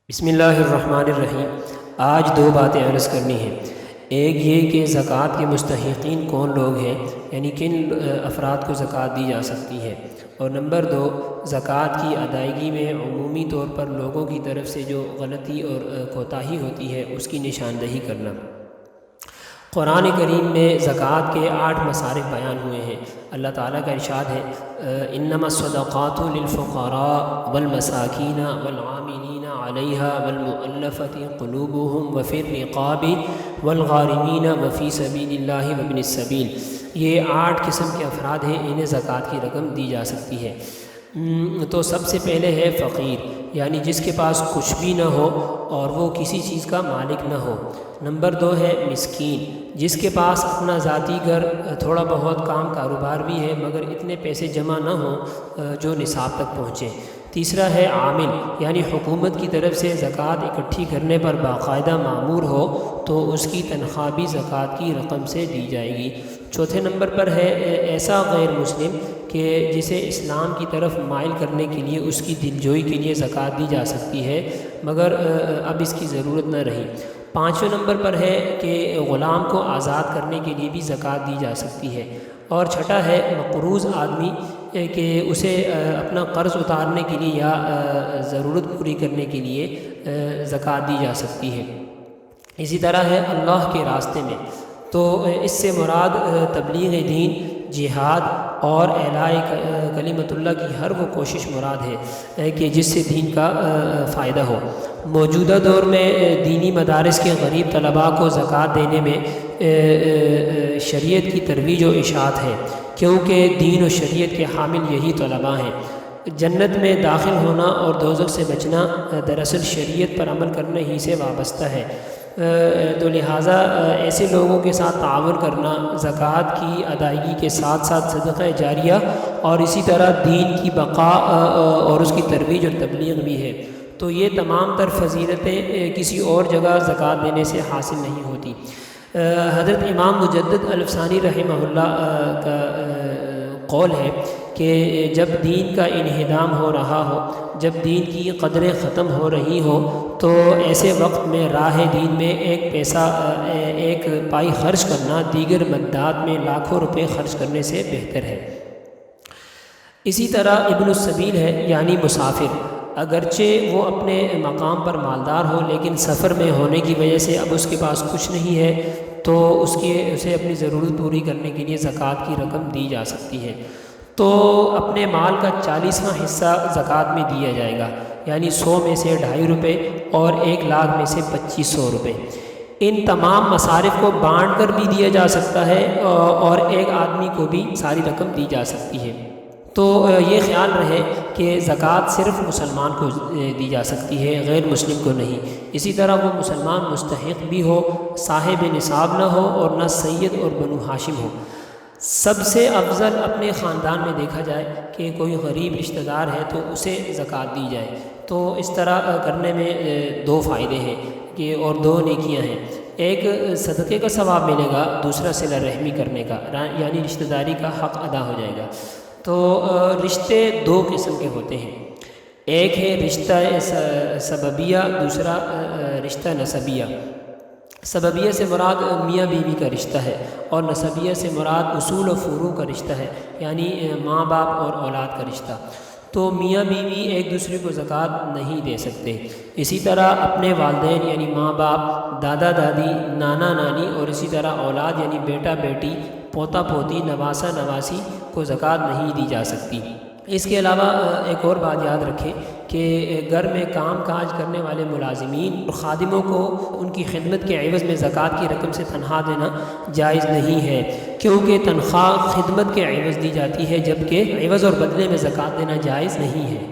بسم اللہ الرحمن الرحیم۔ آج دو باتیں عرض کرنی ہیں۔ ایک یہ کہ زکوٰۃ کے مستحقین کون لوگ ہیں، یعنی کن افراد کو زکوٰۃ دی جا سکتی ہے، اور نمبر دو، زکوٰۃ کی ادائیگی میں عمومی طور پر لوگوں کی طرف سے جو غلطی اور کوتاہی ہوتی ہے اس کی نشاندہی کرنا۔ قرآن کریم میں زکوٰۃ کے 8 مصارف بیان ہوئے ہیں۔ اللہ تعالیٰ کا ارشاد ہے انما الصدقات للفقراء والمساکین والعاملین علیہا والمؤلفۃ قلوبہم وفی الرقاب والغارمین وفی سبیل اللہ وابن السبیل۔ یہ 8 قسم کے افراد ہیں، انہیں زکوٰۃ کی رقم دی جا سکتی ہے۔ تو سب سے پہلے ہے فقیر، یعنی جس کے پاس کچھ بھی نہ ہو اور وہ کسی چیز کا مالک نہ ہو۔ نمبر 2 ہے مسکین، جس کے پاس اپنا ذاتی گھر تھوڑا بہت کام کاروبار بھی ہے مگر اتنے پیسے جمع نہ ہوں جو نصاب تک پہنچے۔ تیسرا ہے عامل، یعنی حکومت کی طرف سے زکوٰۃ اکٹھی کرنے پر باقاعدہ مامور ہو تو اس کی تنخواہ بھی زکوٰۃ کی رقم سے دی جائے گی۔ چوتھے نمبر پر ہے ایسا غیر مسلم کہ جسے اسلام کی طرف مائل کرنے کے لیے اس کی دلجوئی کے لیے زکوٰۃ دی جا سکتی ہے مگر اب اس کی ضرورت نہ رہی۔ 5ویں نمبر پر ہے کہ غلام کو آزاد کرنے کے لیے بھی زکوٰۃ دی جا سکتی ہے۔ اور چھٹا ہے مقروض آدمی کہ اسے اپنا قرض اتارنے کے لیے یا ضرورت پوری کرنے کے لیے زکوٰۃ دی جا سکتی ہے۔ اسی طرح ہے اللہ کے راستے میں، تو اس سے مراد تبلیغ دین، جہاد اور اعلاء کلمت اللہ کی ہر وہ کوشش مراد ہے کہ جس سے دین کا فائدہ ہو۔ موجودہ دور میں دینی مدارس کے غریب طلباء کو زکوٰۃ دینے میں شریعت کی ترویج و اشاعت ہے، کیونکہ دین و شریعت کے حامل یہی طلباء ہیں۔ جنت میں داخل ہونا اور دوزخ سے بچنا دراصل شریعت پر عمل کرنے ہی سے وابستہ ہے، تو لہٰذا ایسے لوگوں کے ساتھ تعاون کرنا زکوٰۃ کی ادائیگی کے ساتھ ساتھ صدقہ جاریہ اور اسی طرح دین کی بقا اور اس کی ترویج اور تبلیغ بھی ہے۔ تو یہ تمام تر فضیلتیں کسی اور جگہ زکوٰۃ دینے سے حاصل نہیں ہوتی۔ حضرت امام مجدد الفسانی رحمہ اللہ کا قول ہے کہ جب دین کا انہدام ہو رہا ہو، جب دین کی قدریں ختم ہو رہی ہو، تو ایسے وقت میں راہ دین میں ایک پائی خرچ کرنا دیگر مدات میں لاکھوں روپے خرچ کرنے سے بہتر ہے۔ اسی طرح ابن السبیل ہے، یعنی مسافر، اگرچہ وہ اپنے مقام پر مالدار ہو لیکن سفر میں ہونے کی وجہ سے اب اس کے پاس کچھ نہیں ہے، تو اسے اپنی ضرورت پوری کرنے کے لیے زکوٰۃ کی رقم دی جا سکتی ہے۔ تو اپنے مال کا 40واں حصہ زکوٰۃ میں دیا جائے گا، یعنی 100 میں سے 2.5 روپے اور 1 لاکھ میں سے 2500 روپے۔ ان تمام مصارف کو بانٹ کر بھی دیا جا سکتا ہے اور ایک آدمی کو بھی ساری رقم دی جا سکتی ہے۔ تو یہ خیال رہے کہ زکوٰۃ صرف مسلمان کو دی جا سکتی ہے، غیر مسلم کو نہیں۔ اسی طرح وہ مسلمان مستحق بھی ہو، صاحب نصاب نہ ہو اور نہ سید اور بنو ہاشم ہو۔ سب سے افضل اپنے خاندان میں دیکھا جائے کہ کوئی غریب رشتہ دار ہے تو اسے زکوٰۃ دی جائے۔ تو اس طرح کرنے میں 2 فائدے ہیں کہ اور 2 نیکیاں ہیں۔ ایک صدقے کا ثواب ملے گا، دوسرا صلہ رحمی کرنے کا، یعنی رشتہ داری کا حق ادا ہو جائے گا۔ تو رشتے 2 قسم کے ہوتے ہیں، ایک ہے رشتہ سببیہ، دوسرا رشتہ نسبیہ۔ سببیہ سے مراد میاں بیوی کا رشتہ ہے اور نسبیہ سے مراد اصول و فروع کا رشتہ ہے، یعنی ماں باپ اور اولاد کا رشتہ۔ تو میاں بیوی ایک دوسرے کو زکوٰۃ نہیں دے سکتے۔ اسی طرح اپنے والدین یعنی ماں باپ، دادا دادی، نانا نانی اور اسی طرح اولاد یعنی بیٹا بیٹی، پوتا پوتی، نواسا نواسی کو زکوٰۃ نہیں دی جا سکتی۔ اس کے علاوہ ایک اور بات یاد رکھیں کہ گھر میں کام کاج کرنے والے ملازمین اور خادموں کو ان کی خدمت کے عوض میں زکوٰۃ کی رقم سے تنخواہ دینا جائز نہیں ہے، کیونکہ تنخواہ خدمت کے عوض دی جاتی ہے جبکہ عوض اور بدلے میں زکوٰۃ دینا جائز نہیں ہے۔